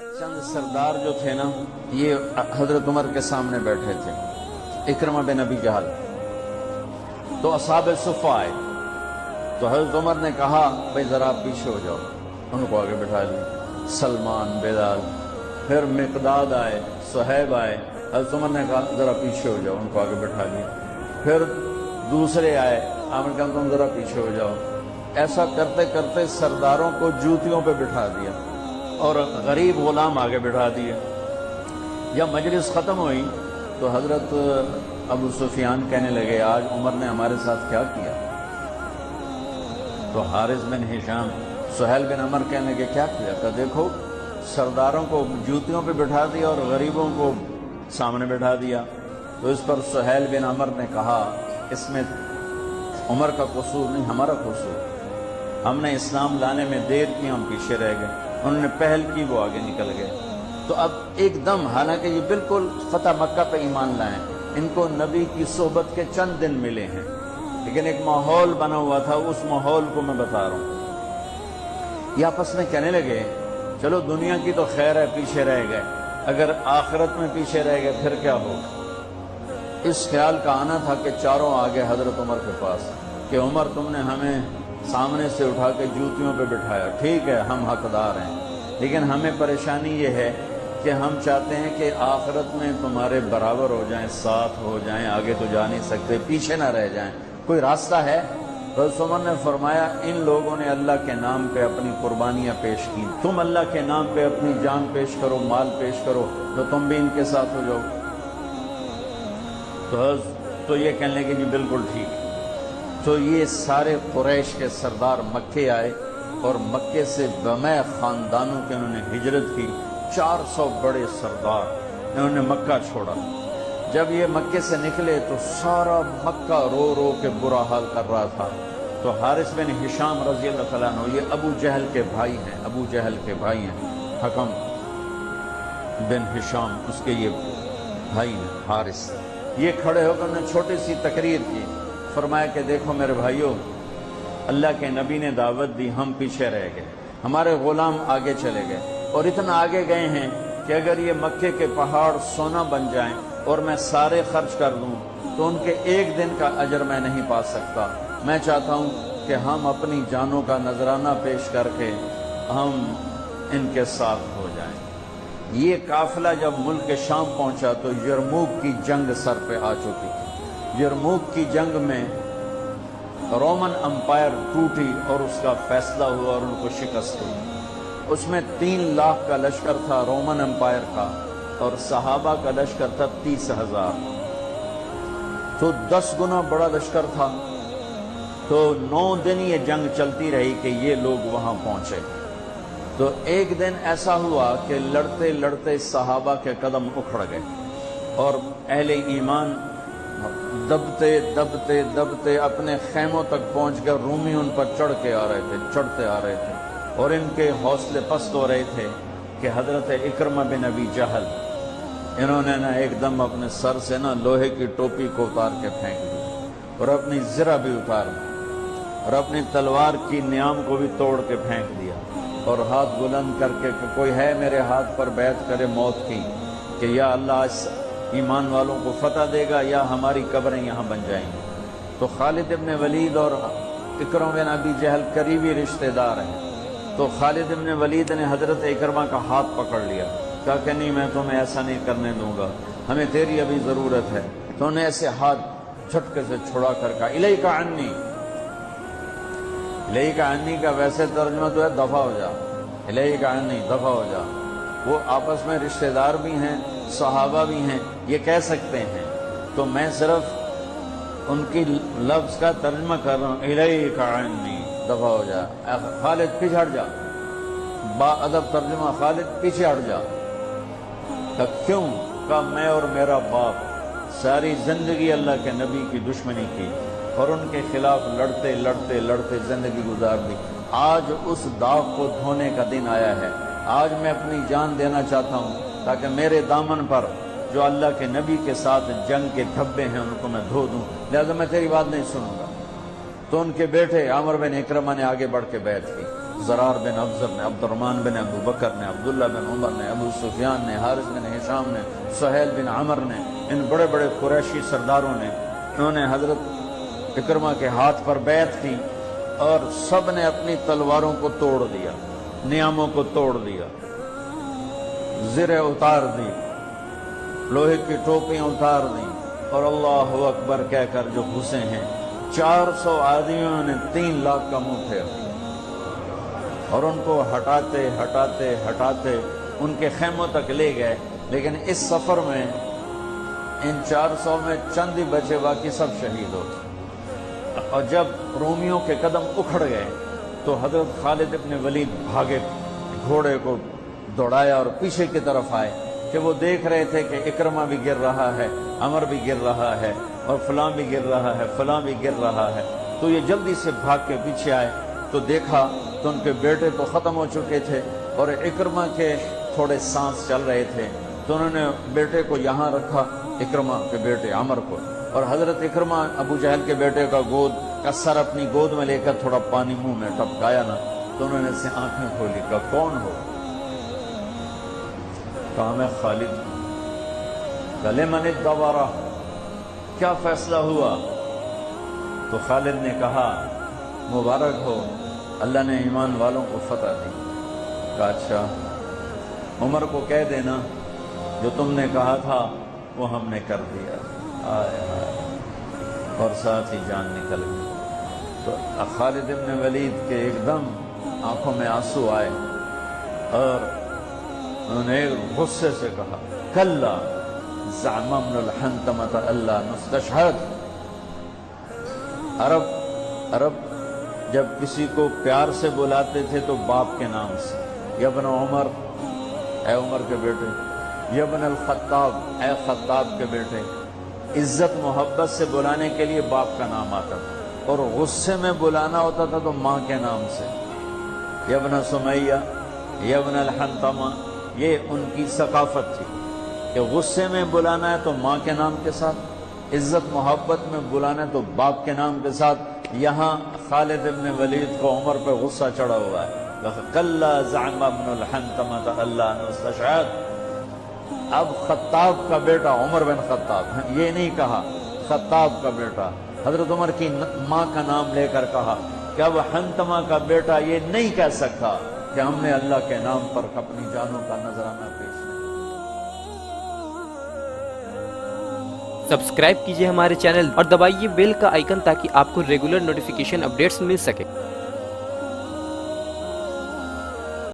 چند سردار جو تھے نا، یہ حضرت عمر کے سامنے بیٹھے تھے، اکرمہ بن ابی جہل۔ تو اصحاب صفہ آئے تو حضرت عمر نے کہا بھائی ذرا آپ پیچھے ہو جاؤ، ان کو آگے بٹھا لیا۔ سلمان، بلال، پھر مقداد آئے، صہیب آئے، حضرت عمر نے کہا ذرا پیچھے ہو جاؤ، ان کو آگے بٹھا لیا۔ پھر دوسرے آئے، آپ نے کہا تم ذرا پیچھے ہو جاؤ۔ ایسا کرتے کرتے سرداروں کو جوتیوں پہ بٹھا دیا اور غریب غلام آگے بٹھا دیے۔ جب مجلس ختم ہوئی تو حضرت ابو سفیان کہنے لگے آج عمر نے ہمارے ساتھ کیا کیا؟ تو حارث بن ہشام، سہیل بن عمر کہنے لگے کیا کیا؟ کہ دیکھو سرداروں کو جوتیوں پہ بٹھا دیا اور غریبوں کو سامنے بٹھا دیا۔ تو اس پر سہیل بن عمر نے کہا اس میں عمر کا قصور نہیں، ہمارا قصور، ہم نے اسلام لانے میں دیر کی، ہم پیچھے رہ گئے، انہوں نے پہل کی، وہ آگے نکل گئے۔ تو اب ایک دم، حالانکہ یہ بالکل فتح مکہ پہ ایمان لائیں، ان کو نبی کی صحبت کے چند دن ملے ہیں، لیکن ایک ماحول بنا ہوا تھا، اس ماحول کو میں بتا رہا ہوں۔ یہ آپس میں کہنے لگے چلو دنیا کی تو خیر ہے، پیچھے رہ گئے، اگر آخرت میں پیچھے رہ گئے پھر کیا ہوگا؟ اس خیال کا آنا تھا کہ چاروں آگے حضرت عمر کے پاس کہ عمر تم نے ہمیں سامنے سے اٹھا کے جوتیوں پہ بٹھایا، ٹھیک ہے ہم حقدار ہیں، لیکن ہمیں پریشانی یہ ہے کہ ہم چاہتے ہیں کہ آخرت میں تمہارے برابر ہو جائیں، ساتھ ہو جائیں، آگے تو جا نہیں سکتے، پیچھے نہ رہ جائیں، کوئی راستہ ہے؟ حضرت عمر نے فرمایا ان لوگوں نے اللہ کے نام پہ اپنی قربانیاں پیش کی، تم اللہ کے نام پہ اپنی جان پیش کرو، مال پیش کرو، تو تم بھی ان کے ساتھ ہو جاؤ۔ تو یہ کہنے لگے جی بالکل ٹھیک۔ تو یہ سارے قریش کے سردار مکے آئے اور مکے سے بمع خاندانوں کے انہوں نے ہجرت کی، 400 بڑے سردار انہوں نے مکہ چھوڑا۔ جب یہ مکے سے نکلے تو سارا مکہ رو رو کے برا حال کر رہا تھا۔ تو حارث بن ہشام رضی اللہ تعالیٰ عنہ، یہ ابو جہل کے بھائی ہیں، ابو جہل کے بھائی ہیں، حکم بن ہشام اس کے یہ بھائی ہیں حارث، یہ کھڑے ہو کر انہوں نے چھوٹی سی تقریر کی، فرمایا کہ دیکھو میرے بھائیوں، اللہ کے نبی نے دعوت دی، ہم پیچھے رہ گئے، ہمارے غلام آگے چلے گئے، اور اتنا آگے گئے ہیں کہ اگر یہ مکے کے پہاڑ سونا بن جائیں اور میں سارے خرچ کر دوں تو ان کے ایک دن کا اجر میں نہیں پا سکتا۔ میں چاہتا ہوں کہ ہم اپنی جانوں کا نذرانہ پیش کر کے ہم ان کے ساتھ ہو جائیں۔ یہ قافلہ جب ملک شام پہنچا تو یرموک کی جنگ سر پہ آ چکی تھی۔ یرموک کی جنگ میں رومن امپائر ٹوٹی اور اس کا فیصلہ ہوا اور ان کو شکست ہوئی۔ اس میں 3 لاکھ کا لشکر تھا رومن امپائر کا، اور صحابہ کا لشکر تھا 30,000، تو 10 گنا بڑا لشکر تھا۔ تو 9 دن یہ جنگ چلتی رہی کہ یہ لوگ وہاں پہنچے۔ تو ایک دن ایسا ہوا کہ لڑتے لڑتے صحابہ کے قدم اکھڑ گئے اور اہل ایمان دبتے دبتے دبتے اپنے خیموں تک پہنچ کر رومی ان پر چڑھ کے آ رہے تھے، چڑھتے آ رہے تھے، اور ان کے حوصلے پست ہو رہے تھے کہ حضرت اکرمہ بن ابی جہل انہوں نے ایک دم اپنے سر سے لوہے کی ٹوپی کو اتار کے پھینک دی اور اپنی زرہ بھی اتار دی اور اپنی تلوار کی نیام کو بھی توڑ کے پھینک دیا، اور ہاتھ بلند کر کے کہ کوئی ہے میرے ہاتھ پر بیعت کرے موت کی کہ یا اللہ اس ایمان والوں کو فتح دے گا یا ہماری قبریں یہاں بن جائیں گی۔ تو خالد ابن ولید اور اکرمہ بن ابی جہل قریبی رشتہ دار ہیں، تو خالد ابن ولید نے حضرت اکرمہ کا ہاتھ پکڑ لیا، کہا کہ نہیں میں تمہیں ایسا نہیں کرنے دوں گا، ہمیں تیری ابھی ضرورت ہے۔ تو انہیں ایسے ہاتھ جھٹکے سے چھڑا کر کہا الیک عنی، الیک عنی کا ویسے ترجمہ تو ہے دفع ہو جا، الیک عنی دفع ہو جا۔ وہ آپس میں رشتہ دار بھی ہیں، صحابہ بھی ہیں، یہ کہہ سکتے ہیں، تو میں صرف ان کی لفظ کا ترجمہ کر رہا ہوں، الیک عنی دفع ہو جا، خالد پیچھے ہٹ جا، با ادب ترجمہ خالد پیچھے ہٹ جا۔ کہ کیوں؟ کہ میں اور میرا باپ ساری زندگی اللہ کے نبی کی دشمنی کی اور ان کے خلاف لڑتے لڑتے لڑتے زندگی گزار دی، آج اس داغ کو دھونے کا دن آیا ہے، آج میں اپنی جان دینا چاہتا ہوں تاکہ میرے دامن پر جو اللہ کے نبی کے ساتھ جنگ کے دھبے ہیں ان کو میں دھو دوں، لہذا میں تیری بات نہیں سنوں گا۔ تو ان کے بیٹے عامر بن اکرمہ نے آگے بڑھ کے بیعت کی، زرار بن افزر نے، عبد الرحمن بن ابو بکر نے، عبداللہ بن عمر نے، ابو سفیان نے، حارث بن ہشام نے، سہیل بن عمر نے، ان بڑے بڑے قریشی سرداروں نے، انہوں نے حضرت اکرمہ کے ہاتھ پر بیعت کی اور سب نے اپنی تلواروں کو توڑ دیا، نیاموں کو توڑ دیا، زریں اتار دی، لوہے کی ٹوپیاں اتار دی، اور اللہ اکبر کہہ کر جو گھسے ہیں 400 آدمیوں نے 3 لاکھ کا منہ پھیر دیا، اور ان کو ہٹاتے ہٹاتے ہٹاتے ان کے خیموں تک لے گئے۔ لیکن اس سفر میں ان 400 میں چند ہی بچے، باقی سب شہید ہو گئے۔ اور جب رومیوں کے قدم اکھڑ گئے تو حضرت خالد ابن ولید بھاگے، گھوڑے کو دوڑایا اور پیچھے کی طرف آئے کہ وہ دیکھ رہے تھے کہ اکرمہ بھی گر رہا ہے، عمر بھی گر رہا ہے، اور فلاں بھی گر رہا ہے، فلاں بھی گر رہا ہے۔ تو یہ جلدی سے بھاگ کے پیچھے آئے تو دیکھا تو ان کے بیٹے تو ختم ہو چکے تھے اور اکرمہ کے تھوڑے سانس چل رہے تھے، تو انہوں نے بیٹے کو یہاں رکھا، اکرمہ کے بیٹے عمر کو، اور حضرت اکرمہ ابو جہل کے بیٹے کا سر اپنی گود میں لے کر تھوڑا پانی منہ میں ٹپکایا نا، تو انہوں نے اسے آنکھیں کھولی، کہا کون ہو؟ کہا میں خالد ہوں۔ کہا لمن الدوارہ، کیا فیصلہ ہوا؟ تو خالد نے کہا مبارک ہو، اللہ نے ایمان والوں کو فتح دی۔ کہا اچھا، عمر کو کہہ دینا جو تم نے کہا تھا وہ ہم نے کر دیا۔ آئے آئے، اور ساتھ ہی جان نکل گئی۔ تو خالد ابن ولید کے ایک دم آنکھوں میں آنسو آئے اور انہوں نے غصے سے کہا کلا زعم ابن الحنتمۃ اللہ نستشہد۔ عرب جب کسی کو پیار سے بلاتے تھے تو باپ کے نام سے، یا ابن عمر، اے عمر کے بیٹے، یا ابن الخطاب، اے خطاب کے بیٹے، عزت محبت سے بلانے کے لیے باپ کا نام آتا تھا، اور غصے میں بلانا ہوتا تھا تو ماں کے نام سے، یا ابن سمیہ، یا ابن الحنتمہ۔ یہ ان کی ثقافت تھی کہ غصے میں بلانا ہے تو ماں کے نام کے ساتھ، عزت محبت میں بلانا ہے تو باپ کے نام کے ساتھ۔ یہاں خالد ابن ولید کو عمر پہ غصہ چڑھا ہوا ہے، کلا زعم ابن الحنتمۃ اللہ نستشہد۔ اب خطاب کا بیٹا عمر بن خطاب، یہ نہیں کہا خطاب کا بیٹا، حضرت عمر کی ماں کا نام لے کر کہا کہ اب حنتمہ کا بیٹا یہ نہیں کہہ سکتا کہ ہم نے اللہ کے نام پر اپنی جانوں کا نذرانہ پیش کیا۔ سبسکرائب کیجئے ہمارے چینل اور دبائیے بیل کا آئیکن تاکہ آپ کو ریگولر نوٹیفیکیشن اپڈیٹس مل سکے۔